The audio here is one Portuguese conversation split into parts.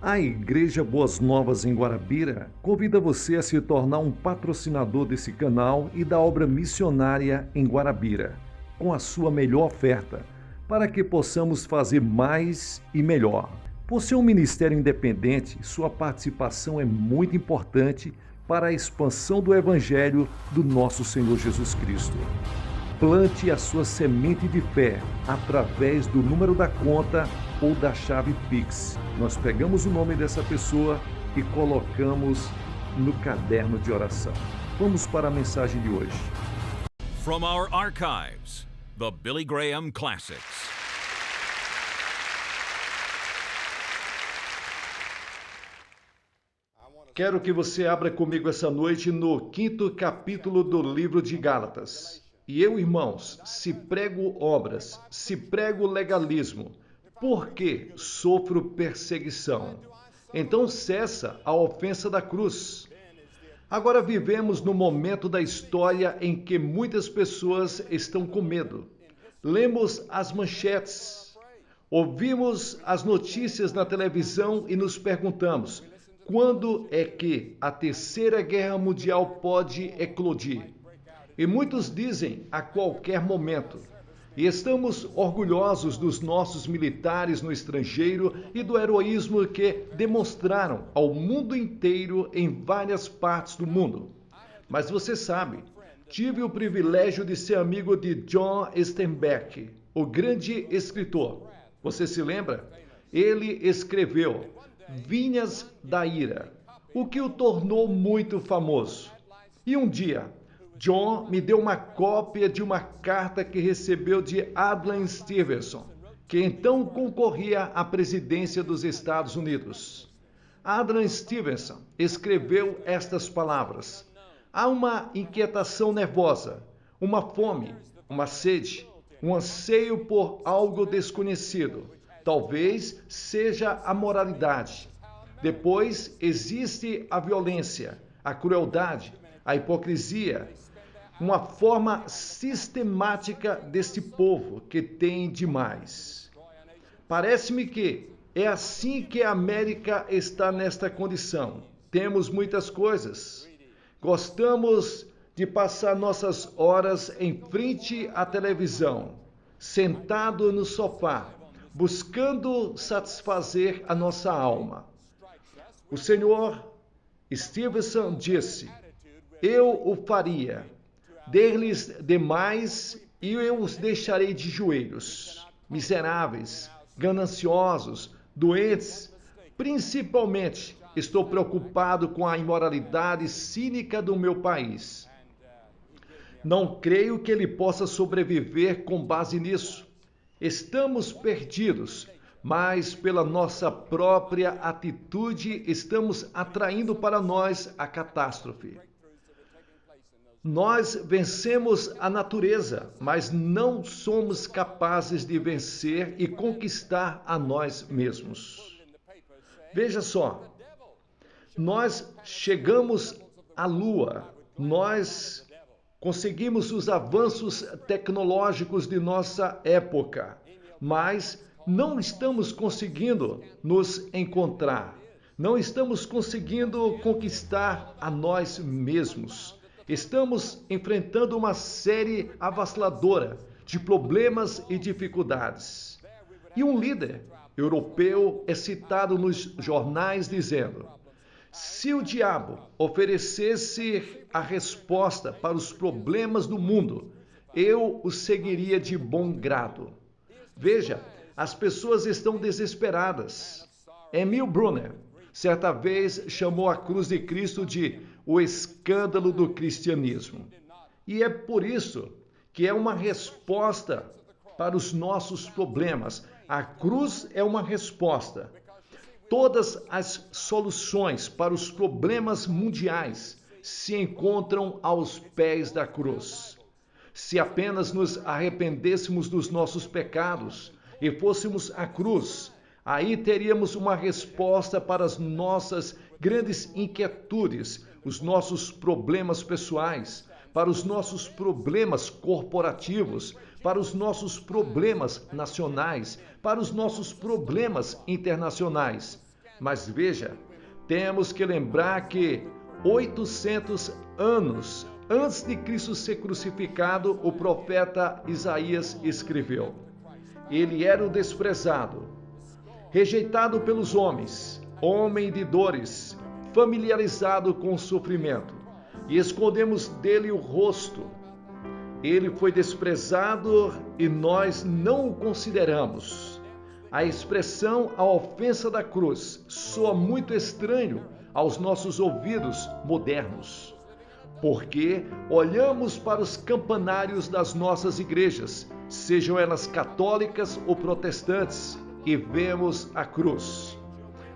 A Igreja Boas Novas em Guarabira convida você a se tornar um patrocinador desse canal e da obra missionária em Guarabira, com a sua melhor oferta, para que possamos fazer mais e melhor. Por ser um ministério independente, sua participação é muito importante para a expansão do Evangelho do nosso Senhor Jesus Cristo. Plante a sua semente de fé através do número da conta ou da chave Pix. Nós pegamos o nome dessa pessoa e colocamos no caderno de oração. Vamos para a mensagem de hoje. From our archives, the Billy Graham Classics. Quero que você abra comigo essa noite no 5º capítulo do livro de Gálatas. E eu, irmãos, se prego obras, se prego legalismo, por que sofro perseguição? Então cessa a ofensa da cruz. Agora vivemos no momento da história em que muitas pessoas estão com medo. Lemos as manchetes, ouvimos as notícias na televisão e nos perguntamos: quando é que a Terceira Guerra Mundial pode eclodir? E muitos dizem a qualquer momento. E estamos orgulhosos dos nossos militares no estrangeiro e do heroísmo que demonstraram ao mundo inteiro em várias partes do mundo. Mas você sabe, tive o privilégio de ser amigo de John Steinbeck, o grande escritor. Você se lembra? Ele escreveu Vinhas da Ira, o que o tornou muito famoso. E um dia, John me deu uma cópia de uma carta que recebeu de Adlai Stevenson, que então concorria à presidência dos Estados Unidos. Adlai Stevenson escreveu estas palavras: há uma inquietação nervosa, uma fome, uma sede, um anseio por algo desconhecido. Talvez seja a moralidade. Depois existe a violência, a crueldade, a hipocrisia, uma forma sistemática deste povo que tem demais. Parece-me que é assim que a América está nesta condição. Temos muitas coisas. Gostamos de passar nossas horas em frente à televisão, sentado no sofá, buscando satisfazer a nossa alma. O Senhor Stevenson disse: eu o faria. Dê-lhes demais e eu os deixarei de joelhos, miseráveis, gananciosos, doentes. Principalmente, estou preocupado com a imoralidade cínica do meu país. Não creio que ele possa sobreviver com base nisso. Estamos perdidos, mas pela nossa própria atitude estamos atraindo para nós a catástrofe. Nós vencemos a natureza, mas não somos capazes de vencer e conquistar a nós mesmos. Veja só, nós chegamos à Lua, nós conseguimos os avanços tecnológicos de nossa época, mas não estamos conseguindo nos encontrar, não estamos conseguindo conquistar a nós mesmos. Estamos enfrentando uma série avassaladora de problemas e dificuldades. E um líder europeu é citado nos jornais dizendo: se o diabo oferecesse a resposta para os problemas do mundo, eu o seguiria de bom grado. Veja, as pessoas estão desesperadas. Emil Brunner certa vez chamou a cruz de Cristo de o escândalo do cristianismo. E é por isso que é uma resposta para os nossos problemas. A cruz é uma resposta. Todas as soluções para os problemas mundiais se encontram aos pés da cruz. Se apenas nos arrependêssemos dos nossos pecados e fôssemos à cruz, aí teríamos uma resposta para as nossas grandes inquietudes, os nossos problemas pessoais, para os nossos problemas corporativos, para os nossos problemas nacionais, para os nossos problemas internacionais. Mas veja, temos que lembrar que 800 anos antes de Cristo ser crucificado, o profeta Isaías escreveu: ele era o desprezado, rejeitado pelos homens, homem de dores, familiarizado com o sofrimento, e escondemos dele o rosto. Ele foi desprezado e nós não o consideramos. A expressão "a ofensa da cruz" soa muito estranho aos nossos ouvidos modernos, porque olhamos para os campanários das nossas igrejas, sejam elas católicas ou protestantes, e vemos a cruz.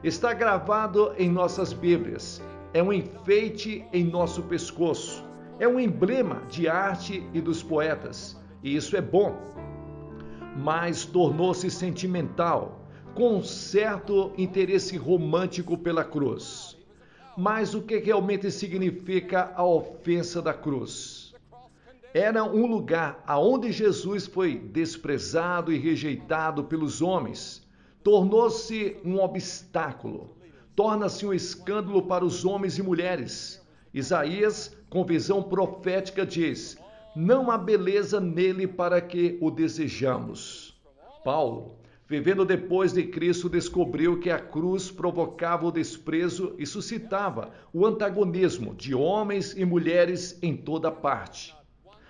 Está gravado em nossas Bíblias, é um enfeite em nosso pescoço, é um emblema de arte e dos poetas, e isso é bom. Mas tornou-se sentimental, com um certo interesse romântico pela cruz. Mas o que realmente significa a ofensa da cruz? Era um lugar aonde Jesus foi desprezado e rejeitado pelos homens. Tornou-se um obstáculo, torna-se um escândalo para os homens e mulheres. Isaías, com visão profética, diz: não há beleza nele para que o desejamos. Paulo, vivendo depois de Cristo, descobriu que a cruz provocava o desprezo e suscitava o antagonismo de homens e mulheres em toda parte.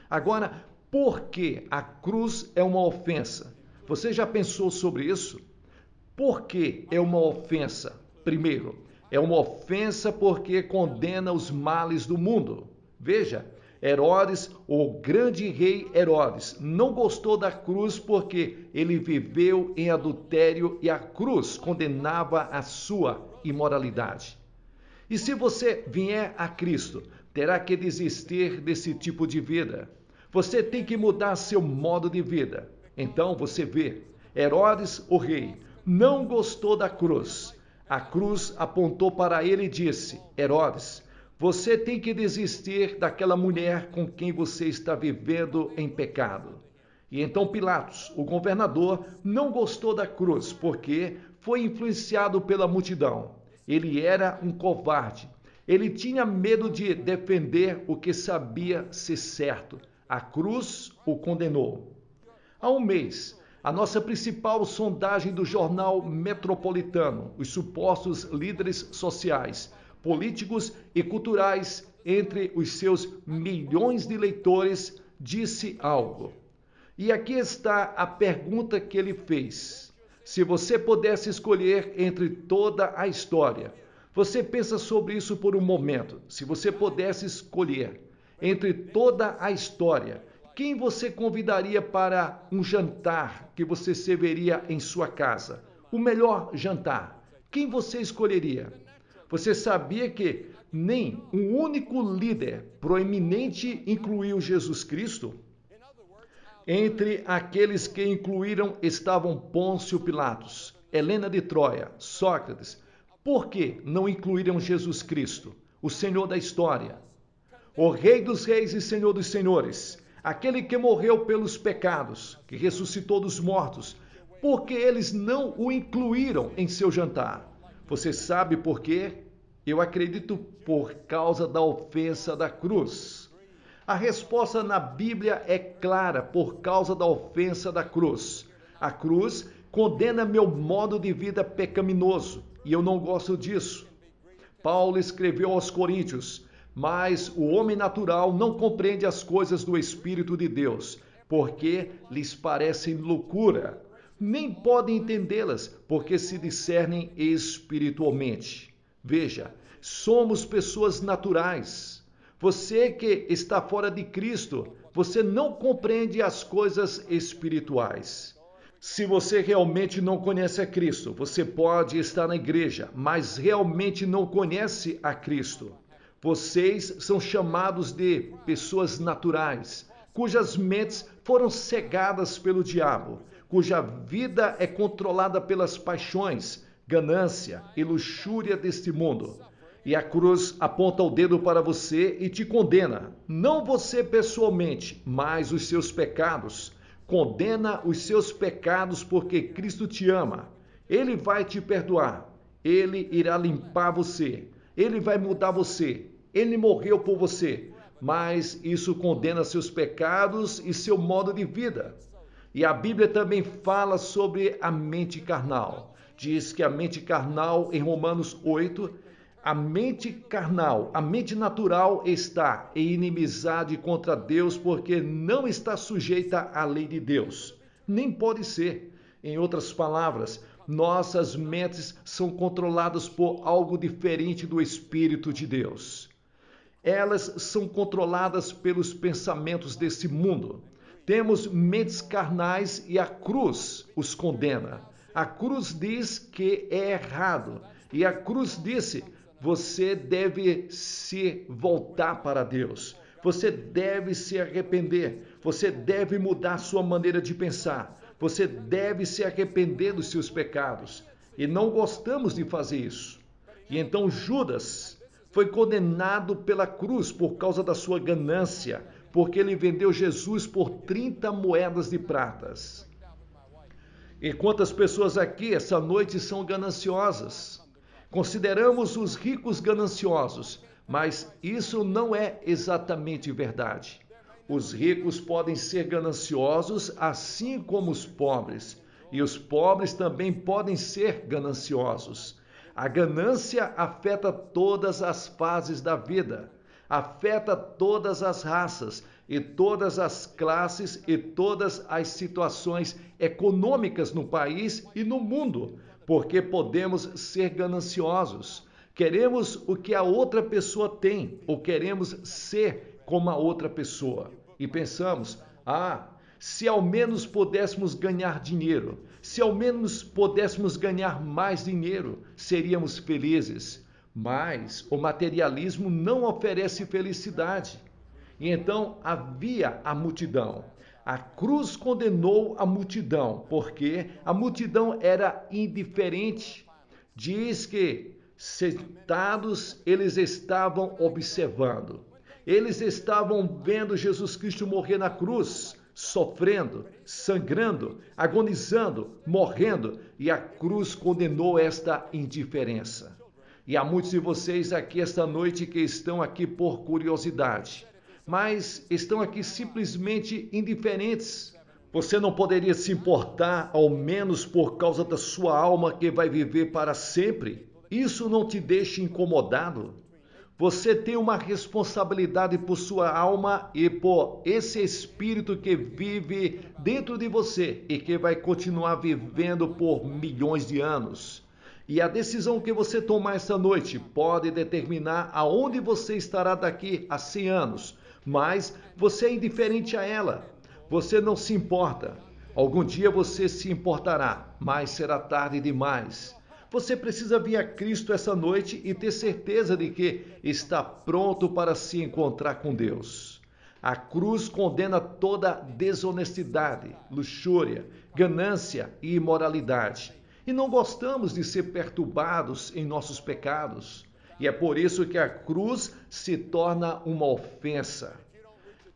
Agora, por que a cruz é uma ofensa? Você já pensou sobre isso? Por que é uma ofensa? Primeiro, é uma ofensa porque condena os males do mundo. Veja, Herodes, o grande rei Herodes, não gostou da cruz porque ele viveu em adultério e a cruz condenava a sua imoralidade. E se você vier a Cristo, terá que desistir desse tipo de vida. Você tem que mudar seu modo de vida. Então você vê, Herodes, o rei, não gostou da cruz. A cruz apontou para ele e disse: Herodes, você tem que desistir daquela mulher com quem você está vivendo em pecado. E então Pilatos, o governador, não gostou da cruz porque foi influenciado pela multidão. Ele era um covarde. Ele tinha medo de defender o que sabia ser certo. A cruz o condenou. Há um mês, a nossa principal sondagem do jornal Metropolitano, os supostos líderes sociais, políticos e culturais entre os seus milhões de leitores, disse algo. E aqui está a pergunta que ele fez. Se você pudesse escolher entre toda a história, você pensa sobre isso por um momento. Se você pudesse escolher entre toda a história, quem você convidaria para um jantar que você serviria em sua casa? O melhor jantar. Quem você escolheria? Você sabia que nem um único líder proeminente incluiu Jesus Cristo? Entre aqueles que incluíram estavam Pôncio Pilatos, Helena de Troia, Sócrates. Por que não incluíram Jesus Cristo, o Senhor da história? O Rei dos Reis e Senhor dos Senhores, aquele que morreu pelos pecados, que ressuscitou dos mortos, porque eles não o incluíram em seu jantar. Você sabe por quê? Eu acredito por causa da ofensa da cruz. A resposta na Bíblia é clara, por causa da ofensa da cruz. A cruz condena meu modo de vida pecaminoso, e eu não gosto disso. Paulo escreveu aos Coríntios: mas o homem natural não compreende as coisas do Espírito de Deus, porque lhes parecem loucura. Nem podem entendê-las, porque se discernem espiritualmente. Veja, somos pessoas naturais. Você que está fora de Cristo, você não compreende as coisas espirituais. Se você realmente não conhece a Cristo, você pode estar na igreja, mas realmente não conhece a Cristo. Vocês são chamados de pessoas naturais, cujas mentes foram cegadas pelo diabo, cuja vida é controlada pelas paixões, ganância e luxúria deste mundo. E a cruz aponta o dedo para você e te condena. Não você pessoalmente, mas os seus pecados. Condena os seus pecados porque Cristo te ama. Ele vai te perdoar. Ele irá limpar você. Ele vai mudar você. Ele morreu por você. Mas isso condena seus pecados e seu modo de vida. E a Bíblia também fala sobre a mente carnal. Diz que a mente carnal, em Romanos 8, a mente carnal, a mente natural está em inimizade contra Deus porque não está sujeita à lei de Deus. Nem pode ser. Em outras palavras, nossas mentes são controladas por algo diferente do Espírito de Deus. Elas são controladas pelos pensamentos desse mundo. Temos mentes carnais e a cruz os condena. A cruz diz que é errado. E a cruz disse: você deve se voltar para Deus. Você deve se arrepender. Você deve mudar sua maneira de pensar. Você deve se arrepender dos seus pecados. E não gostamos de fazer isso. E então Judas foi condenado pela cruz por causa da sua ganância, porque ele vendeu Jesus por 30 moedas de pratas. E quantas pessoas aqui essa noite são gananciosas? Consideramos os ricos gananciosos, mas isso não é exatamente verdade. Os ricos podem ser gananciosos assim como os pobres, e os pobres também podem ser gananciosos. A ganância afeta todas as fases da vida, afeta todas as raças e todas as classes e todas as situações econômicas no país e no mundo, porque podemos ser gananciosos. Queremos o que a outra pessoa tem, ou queremos ser como a outra pessoa. E pensamos, se ao menos pudéssemos ganhar dinheiro, se ao menos pudéssemos ganhar mais dinheiro, seríamos felizes. Mas o materialismo não oferece felicidade. E então havia a multidão. A cruz condenou a multidão, porque a multidão era indiferente. Diz que, sentados, eles estavam observando. Eles estavam vendo Jesus Cristo morrer na cruz, sofrendo, sangrando, agonizando, morrendo, e a cruz condenou esta indiferença. E há muitos de vocês aqui esta noite que estão aqui por curiosidade, mas estão aqui simplesmente indiferentes. Você não poderia se importar, ao menos por causa da sua alma que vai viver para sempre? Isso não te deixa incomodado? Você tem uma responsabilidade por sua alma e por esse espírito que vive dentro de você e que vai continuar vivendo por milhões de anos. E a decisão que você tomar esta noite pode determinar aonde você estará daqui a 100 anos, mas você é indiferente a ela. Você não se importa. Algum dia você se importará, mas será tarde demais. Você precisa vir a Cristo essa noite e ter certeza de que está pronto para se encontrar com Deus. A cruz condena toda desonestidade, luxúria, ganância e imoralidade. E não gostamos de ser perturbados em nossos pecados. E é por isso que a cruz se torna uma ofensa.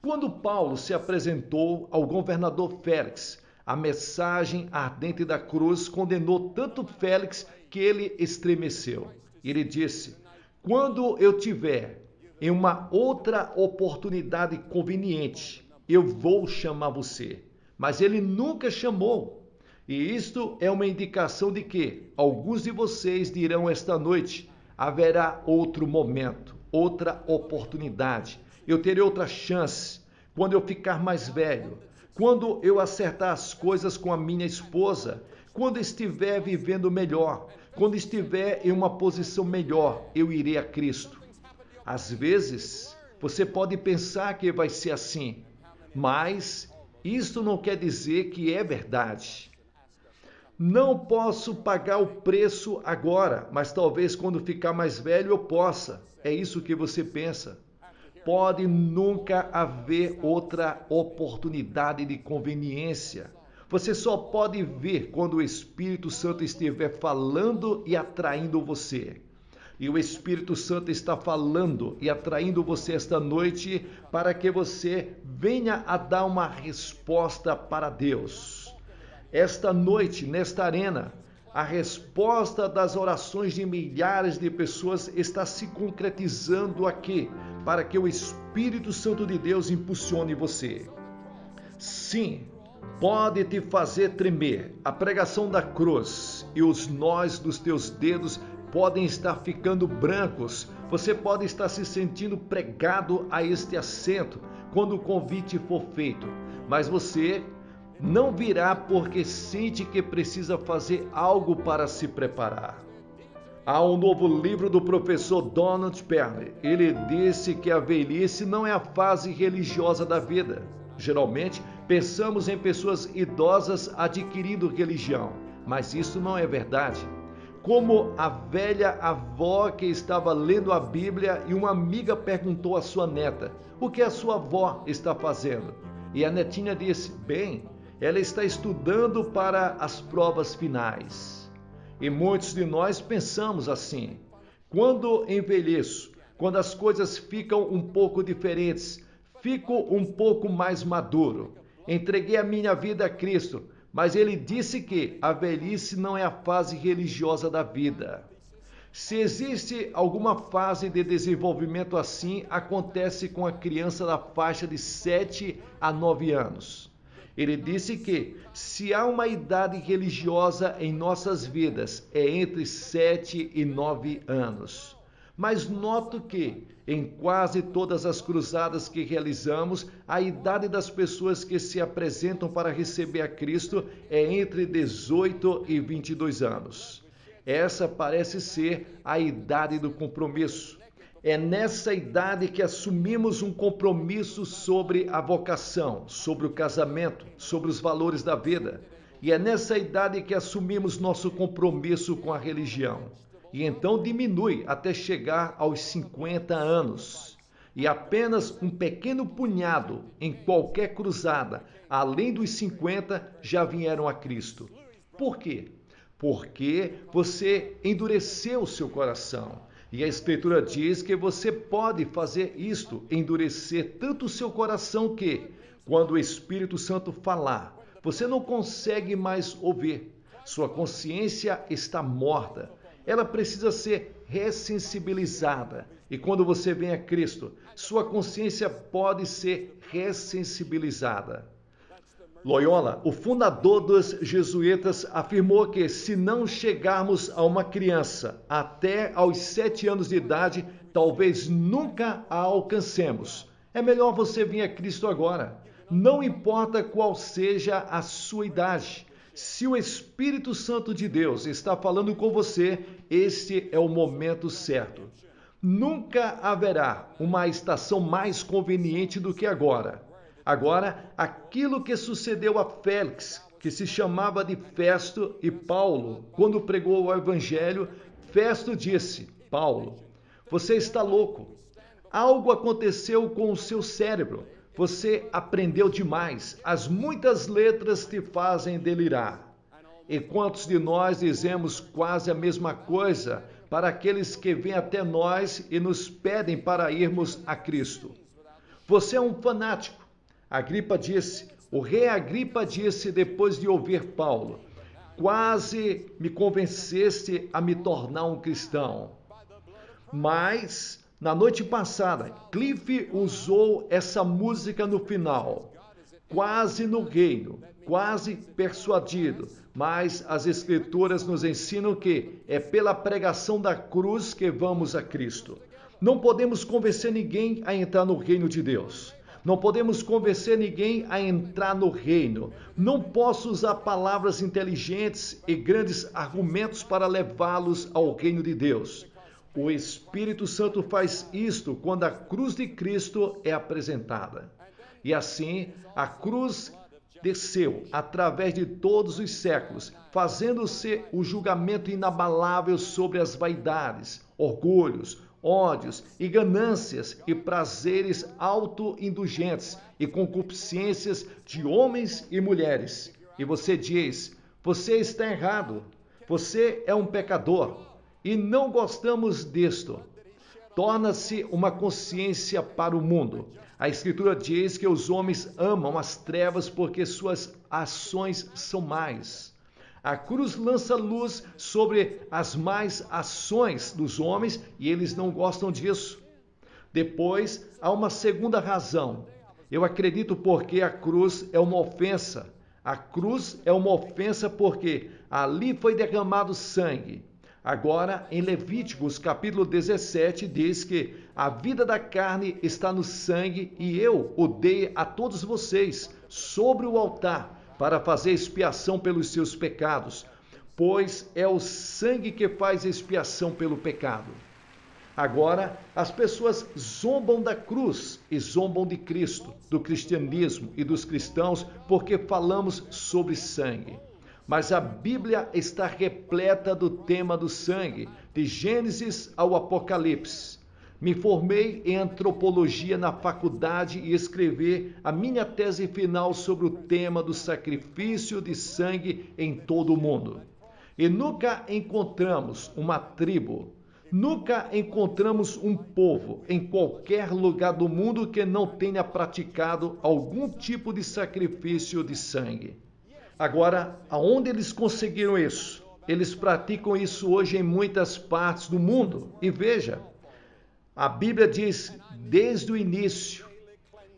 Quando Paulo se apresentou ao governador Félix, a mensagem ardente da cruz condenou tanto Félix que ele estremeceu. Ele disse: quando eu tiver em uma outra oportunidade conveniente, eu vou chamar você. Mas ele nunca chamou. E isto é uma indicação de que alguns de vocês dirão esta noite: haverá outro momento, outra oportunidade. Eu terei outra chance quando eu ficar mais velho, quando eu acertar as coisas com a minha esposa, quando estiver vivendo melhor, quando estiver em uma posição melhor, eu irei a Cristo. Às vezes, você pode pensar que vai ser assim, mas isso não quer dizer que é verdade. Não posso pagar o preço agora, mas talvez quando ficar mais velho eu possa. É isso que você pensa. Pode nunca haver outra oportunidade de conveniência. Você só pode ver quando o Espírito Santo estiver falando e atraindo você. E o Espírito Santo está falando e atraindo você esta noite para que você venha a dar uma resposta para Deus. Esta noite, nesta arena, A resposta das orações de milhares de pessoas está se concretizando aqui, para que o Espírito Santo de Deus impulsione você. Sim, pode te fazer tremer. A pregação da cruz e os nós dos teus dedos podem estar ficando brancos. Você pode estar se sentindo pregado a este assento quando o convite for feito. Mas você não virá porque sente que precisa fazer algo para se preparar. Há um novo livro do professor Donald Perry. Ele disse que a velhice não é a fase religiosa da vida. Geralmente, pensamos em pessoas idosas adquirindo religião, mas isso não é verdade. Como a velha avó que estava lendo a Bíblia e uma amiga perguntou à sua neta: "O que a sua avó está fazendo?" E a netinha disse: "Bem, ela está estudando para as provas finais." E muitos de nós pensamos assim: quando envelheço, quando as coisas ficam um pouco diferentes, fico um pouco mais maduro. Entreguei a minha vida a Cristo, mas ele disse que a velhice não é a fase religiosa da vida. Se existe alguma fase de desenvolvimento assim, acontece com a criança da faixa de 7 a 9 anos. Ele disse que, se há uma idade religiosa em nossas vidas, é entre 7 e 9 anos. Mas noto que, em quase todas as cruzadas que realizamos, a idade das pessoas que se apresentam para receber a Cristo é entre 18 e 22 anos. Essa parece ser a idade do compromisso. É nessa idade que assumimos um compromisso sobre a vocação, sobre o casamento, sobre os valores da vida. E é nessa idade que assumimos nosso compromisso com a religião. E então diminui até chegar aos 50 anos. E apenas um pequeno punhado em qualquer cruzada, além dos 50, já vieram a Cristo. Por quê? Porque você endureceu o seu coração. E a Escritura diz que você pode fazer isto, endurecer tanto o seu coração que, quando o Espírito Santo falar, você não consegue mais ouvir. Sua consciência está morta. Ela precisa ser ressensibilizada. E quando você vem a Cristo, sua consciência pode ser ressensibilizada. Loyola, o fundador dos jesuítas, afirmou que se não chegarmos a uma criança até aos 7 anos de idade, talvez nunca a alcancemos. É melhor você vir a Cristo agora. Não importa qual seja a sua idade. Se o Espírito Santo de Deus está falando com você, este é o momento certo. Nunca haverá uma estação mais conveniente do que agora. Agora, aquilo que sucedeu a Félix, que se chamava de Festo, e Paulo, quando pregou o Evangelho, Festo disse: "Paulo, você está louco. Algo aconteceu com o seu cérebro. Você aprendeu demais. As muitas letras te fazem delirar." E quantos de nós dizemos quase a mesma coisa para aqueles que vêm até nós e nos pedem para irmos a Cristo? Você é um fanático. O rei Agripa disse depois de ouvir Paulo: "Quase me convenceste a me tornar um cristão." Mas, na noite passada, Cliff usou essa música no final. Quase no reino, quase persuadido. Mas as Escrituras nos ensinam que é pela pregação da cruz que vamos a Cristo. Não podemos convencer ninguém a entrar no reino de Deus. Não podemos convencer ninguém a entrar no reino. Não posso usar palavras inteligentes e grandes argumentos para levá-los ao reino de Deus. O Espírito Santo faz isto quando a cruz de Cristo é apresentada. E assim, a cruz desceu através de todos os séculos, fazendo-se o julgamento inabalável sobre as vaidades, orgulhos, ódios e ganâncias e prazeres autoindulgentes e concupiscências de homens e mulheres. E você diz: você está errado, você é um pecador, e não gostamos disto. Torna-se uma consciência para o mundo. A Escritura diz que os homens amam as trevas porque suas ações são más. A cruz lança luz sobre as más ações dos homens e eles não gostam disso. Depois, há uma segunda razão. Eu acredito porque a cruz é uma ofensa. A cruz é uma ofensa porque ali foi derramado sangue. Agora, em Levíticos capítulo 17, diz que a vida da carne está no sangue e eu o dei a todos vocês sobre o altar para fazer expiação pelos seus pecados, pois é o sangue que faz expiação pelo pecado. Agora, as pessoas zombam da cruz e zombam de Cristo, do cristianismo e dos cristãos porque falamos sobre sangue. Mas a Bíblia está repleta do tema do sangue, de Gênesis ao Apocalipse. Me formei em antropologia na faculdade e escrevi a minha tese final sobre o tema do sacrifício de sangue em todo o mundo. E nunca encontramos uma tribo, nunca encontramos um povo em qualquer lugar do mundo que não tenha praticado algum tipo de sacrifício de sangue. Agora, aonde eles conseguiram isso? Eles praticam isso hoje em muitas partes do mundo. E veja, a Bíblia diz desde o início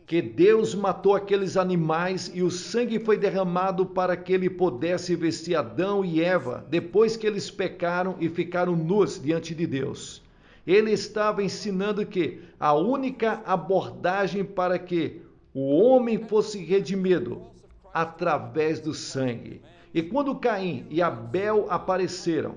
que Deus matou aqueles animais e o sangue foi derramado para que ele pudesse vestir Adão e Eva depois que eles pecaram e ficaram nus diante de Deus. Ele estava ensinando que a única abordagem para que o homem fosse redimido através do sangue. E quando Caim e Abel apareceram,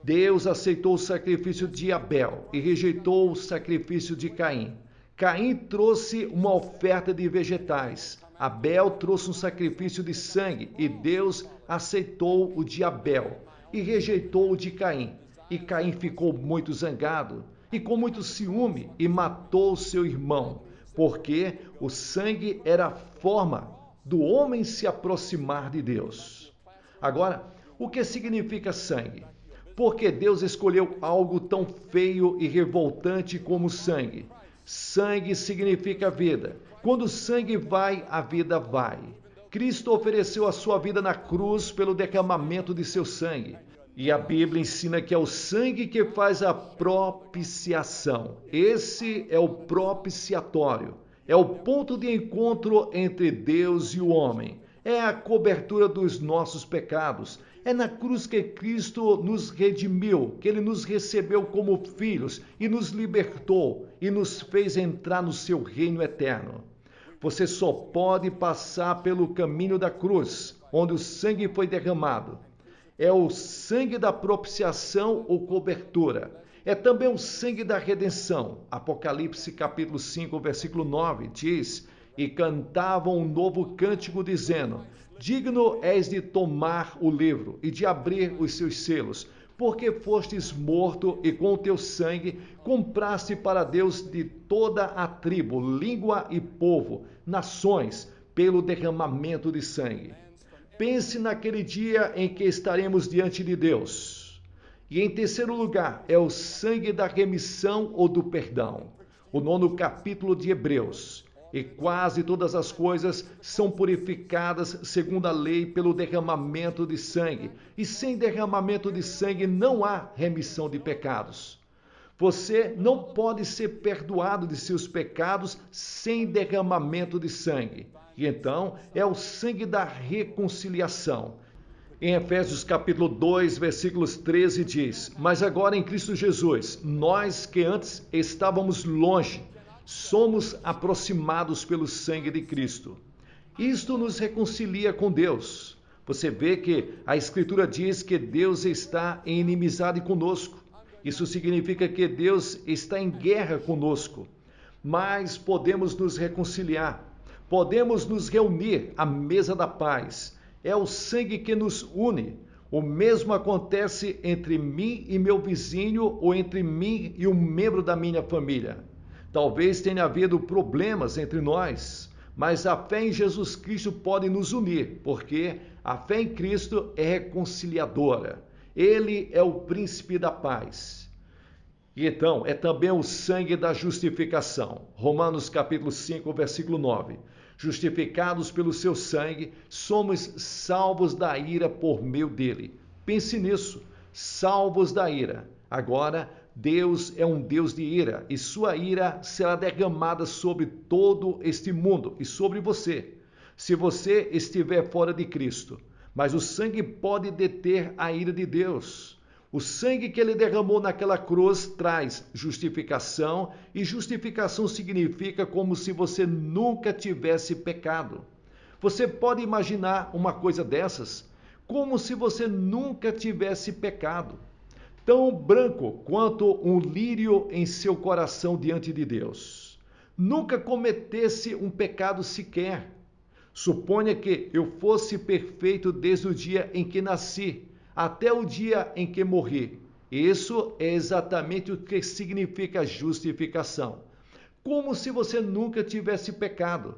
Deus aceitou o sacrifício de Abel e rejeitou o sacrifício de Caim. Caim trouxe uma oferta de vegetais. Abel trouxe um sacrifício de sangue e Deus aceitou o de Abel e rejeitou o de Caim. E Caim ficou muito zangado e com muito ciúme e matou seu irmão, porque o sangue era a forma do homem se aproximar de Deus. Agora, o que significa sangue? Porque Deus escolheu algo tão feio e revoltante como sangue? Sangue significa vida. Quando o sangue vai, a vida vai. Cristo ofereceu a sua vida na cruz pelo derramamento de seu sangue. E a Bíblia ensina que é o sangue que faz a propiciação. Esse é o propiciatório. É o ponto de encontro entre Deus e o homem. É a cobertura dos nossos pecados. É na cruz que Cristo nos redimiu, que ele nos recebeu como filhos e nos libertou e nos fez entrar no seu reino eterno. Você só pode passar pelo caminho da cruz, onde o sangue foi derramado. É o sangue da propiciação ou cobertura. É também o sangue da redenção. Apocalipse capítulo 5, versículo 9 diz: E cantavam um novo cântico dizendo: Digno és de tomar o livro e de abrir os seus selos, porque fostes morto e com o teu sangue compraste para Deus de toda a tribo, língua e povo, nações, pelo derramamento de sangue. Pense naquele dia em que estaremos diante de Deus. E em terceiro lugar, é o sangue da remissão ou do perdão. O 9º capítulo de Hebreus. E quase todas as coisas são purificadas segundo a lei pelo derramamento de sangue. E sem derramamento de sangue não há remissão de pecados. Você não pode ser perdoado de seus pecados sem derramamento de sangue. E então é o sangue da reconciliação. Em Efésios capítulo 2, versículos 13 diz: Mas agora em Cristo Jesus, nós que antes estávamos longe, somos aproximados pelo sangue de Cristo. Isto nos reconcilia com Deus. Você vê que a Escritura diz que Deus está em inimizade conosco. Isso significa que Deus está em guerra conosco. Mas podemos nos reconciliar, podemos nos reunir à mesa da paz. É o sangue que nos une. O mesmo acontece entre mim e meu vizinho ou entre mim e um membro da minha família. Talvez tenha havido problemas entre nós, mas a fé em Jesus Cristo pode nos unir, porque a fé em Cristo é reconciliadora. Ele é o príncipe da paz. E então, é também o sangue da justificação. Romanos capítulo 5, versículo 9. Justificados pelo seu sangue, somos salvos da ira por meio dele. Pense nisso, salvos da ira. Agora, Deus é um Deus de ira e sua ira será derramada sobre todo este mundo e sobre você, se você estiver fora de Cristo. Mas o sangue pode deter a ira de Deus. O sangue que ele derramou naquela cruz traz justificação, e justificação significa como se você nunca tivesse pecado. Você pode imaginar uma coisa dessas? Como se você nunca tivesse pecado. Tão branco quanto um lírio em seu coração diante de Deus. Nunca cometesse um pecado sequer. Suponha que eu fosse perfeito desde o dia em que nasci até o dia em que morri. Isso é exatamente o que significa justificação. Como se você nunca tivesse pecado.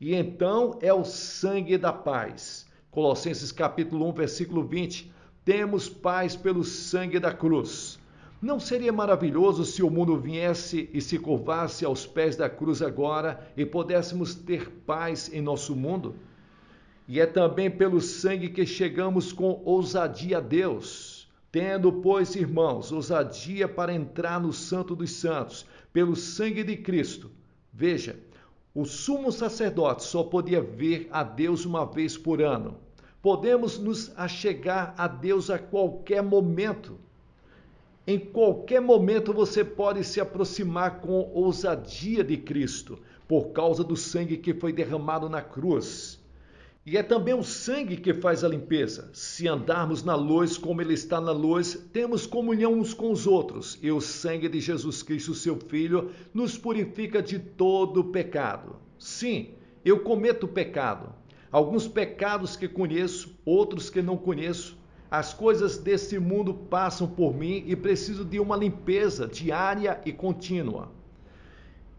E então é o sangue da paz. Colossenses capítulo 1, versículo 20. Temos paz pelo sangue da cruz. Não seria maravilhoso se o mundo viesse e se curvasse aos pés da cruz agora e pudéssemos ter paz em nosso mundo? E é também pelo sangue que chegamos com ousadia a Deus. Tendo, pois, irmãos, ousadia para entrar no Santo dos Santos, pelo sangue de Cristo. Veja, o sumo sacerdote só podia ver a Deus uma vez por ano. Podemos nos achegar a Deus a qualquer momento. Em qualquer momento você pode se aproximar com ousadia de Cristo, por causa do sangue que foi derramado na cruz. E é também o sangue que faz a limpeza. Se andarmos na luz como ele está na luz, temos comunhão uns com os outros, e o sangue de Jesus Cristo, seu Filho, nos purifica de todo pecado. Sim, eu cometo pecado. Alguns pecados que conheço, outros que não conheço. As coisas desse mundo passam por mim e preciso de uma limpeza diária e contínua.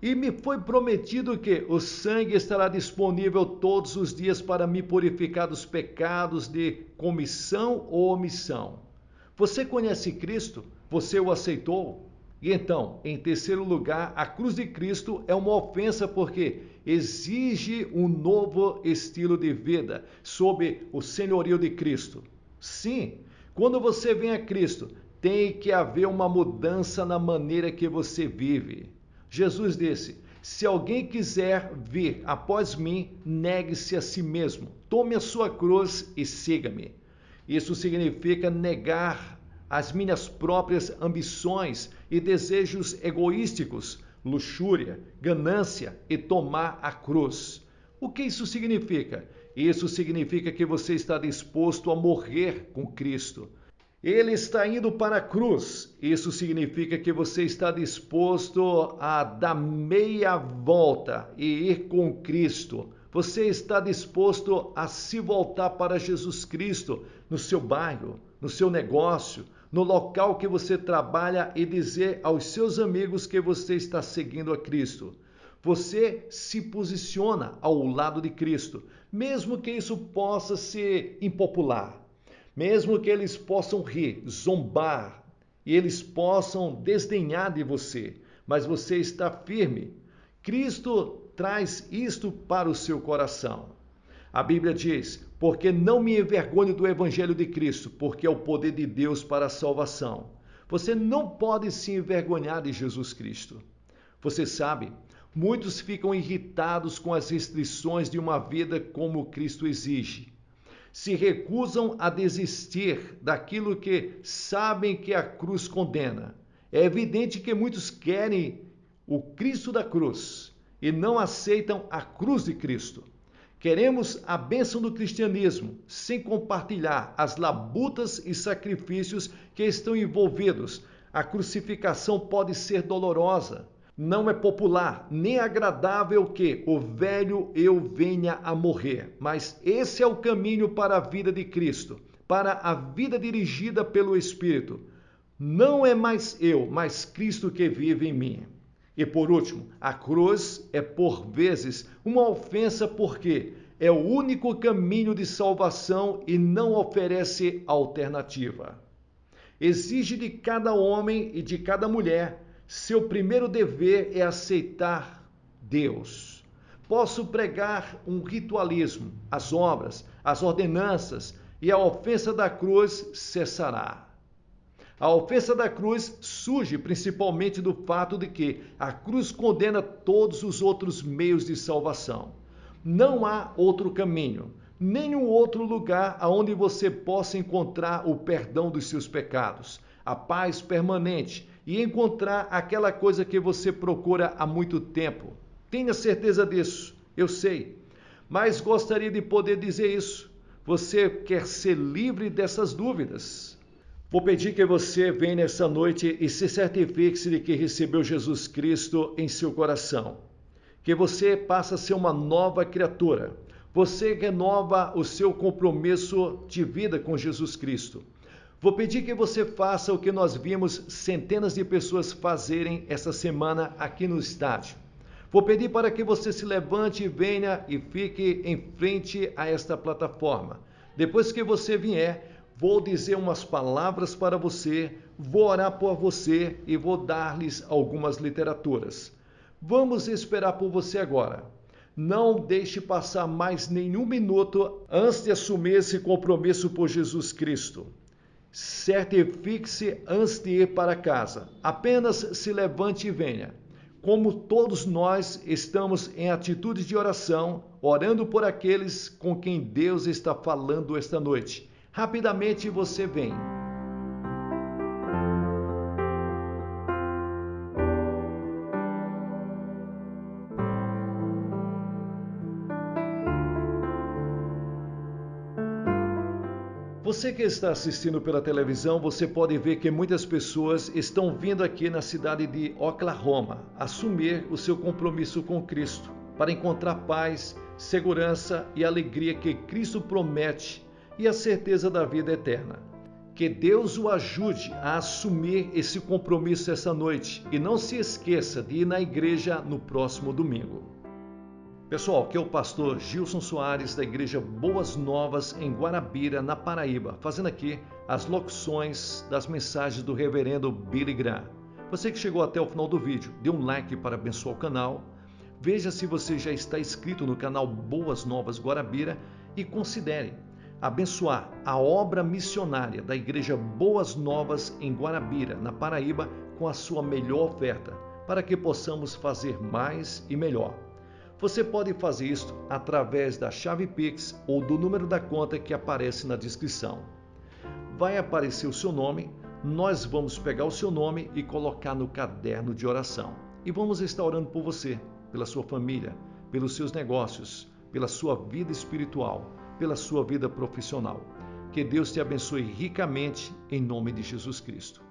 E me foi prometido que o sangue estará disponível todos os dias para me purificar dos pecados de comissão ou omissão. Você conhece Cristo? Você o aceitou? E então, em terceiro lugar, a cruz de Cristo é uma ofensa porque exige um novo estilo de vida sob o senhorio de Cristo. Sim, quando você vem a Cristo, tem que haver uma mudança na maneira que você vive. Jesus disse: se alguém quiser vir após mim, negue-se a si mesmo, tome a sua cruz e siga-me. Isso significa negar as minhas próprias ambições e desejos egoísticos, luxúria, ganância e tomar a cruz. O que isso significa? Isso significa que você está disposto a morrer com Cristo. Ele está indo para a cruz. Isso significa que você está disposto a dar meia volta e ir com Cristo. Você está disposto a se voltar para Jesus Cristo no seu bairro, no seu negócio, no local que você trabalha e dizer aos seus amigos que você está seguindo a Cristo. Você se posiciona ao lado de Cristo, mesmo que isso possa ser impopular, mesmo que eles possam rir, zombar e eles possam desdenhar de você, mas você está firme. Cristo traz isto para o seu coração. A Bíblia diz: porque não me envergonho do Evangelho de Cristo, porque é o poder de Deus para a salvação. Você não pode se envergonhar de Jesus Cristo. Você sabe, muitos ficam irritados com as restrições de uma vida como Cristo exige. Se recusam a desistir daquilo que sabem que a cruz condena. É evidente que muitos querem o Cristo da cruz e não aceitam a cruz de Cristo. Queremos a bênção do cristianismo, sem compartilhar as labutas e sacrifícios que estão envolvidos. A crucificação pode ser dolorosa. Não é popular, nem agradável que o velho eu venha a morrer. Mas esse é o caminho para a vida de Cristo, para a vida dirigida pelo Espírito. Não é mais eu, mas Cristo que vive em mim. E por último, a cruz é por vezes uma ofensa porque é o único caminho de salvação e não oferece alternativa. Exige de cada homem e de cada mulher, seu primeiro dever é aceitar Deus. Posso pregar um ritualismo, as obras, as ordenanças, e a ofensa da cruz cessará. A ofensa da cruz surge principalmente do fato de que a cruz condena todos os outros meios de salvação. Não há outro caminho, nenhum outro lugar aonde você possa encontrar o perdão dos seus pecados, a paz permanente e encontrar aquela coisa que você procura há muito tempo. Tenha certeza disso, eu sei, mas gostaria de poder dizer isso. Você quer ser livre dessas dúvidas? Vou pedir que você venha nessa noite e se certifique de que recebeu Jesus Cristo em seu coração. Que você passa a ser uma nova criatura. Você renova o seu compromisso de vida com Jesus Cristo. Vou pedir que você faça o que nós vimos centenas de pessoas fazerem essa semana aqui no estádio. Vou pedir para que você se levante e venha e fique em frente a esta plataforma. Depois que você vier, vou dizer umas palavras para você, vou orar por você e vou dar-lhes algumas literaturas. Vamos esperar por você agora. Não deixe passar mais nenhum minuto antes de assumir esse compromisso por Jesus Cristo. Certifique-se antes de ir para casa. Apenas se levante e venha. Como todos nós estamos em atitude de oração, orando por aqueles com quem Deus está falando esta noite. Rapidamente você vem. Você que está assistindo pela televisão, você pode ver que muitas pessoas estão vindo aqui na cidade de Oklahoma assumir o seu compromisso com Cristo para encontrar paz, segurança e alegria que Cristo promete e a certeza da vida eterna. Que Deus o ajude a assumir esse compromisso essa noite e não se esqueça de ir na igreja no próximo domingo. Pessoal, aqui é o pastor Gilson Soares da Igreja Boas Novas em Guarabira, na Paraíba, fazendo aqui as locuções das mensagens do reverendo Billy Graham. Você que chegou até o final do vídeo, dê um like para abençoar o canal, veja se você já está inscrito no canal Boas Novas Guarabira e considere abençoar a obra missionária da Igreja Boas Novas em Guarabira, na Paraíba, com a sua melhor oferta, para que possamos fazer mais e melhor. Você pode fazer isto através da chave Pix ou do número da conta que aparece na descrição. Vai aparecer o seu nome, nós vamos pegar o seu nome e colocar no caderno de oração. E vamos estar orando por você, pela sua família, pelos seus negócios, pela sua vida espiritual, pela sua vida profissional. Que Deus te abençoe ricamente em nome de Jesus Cristo.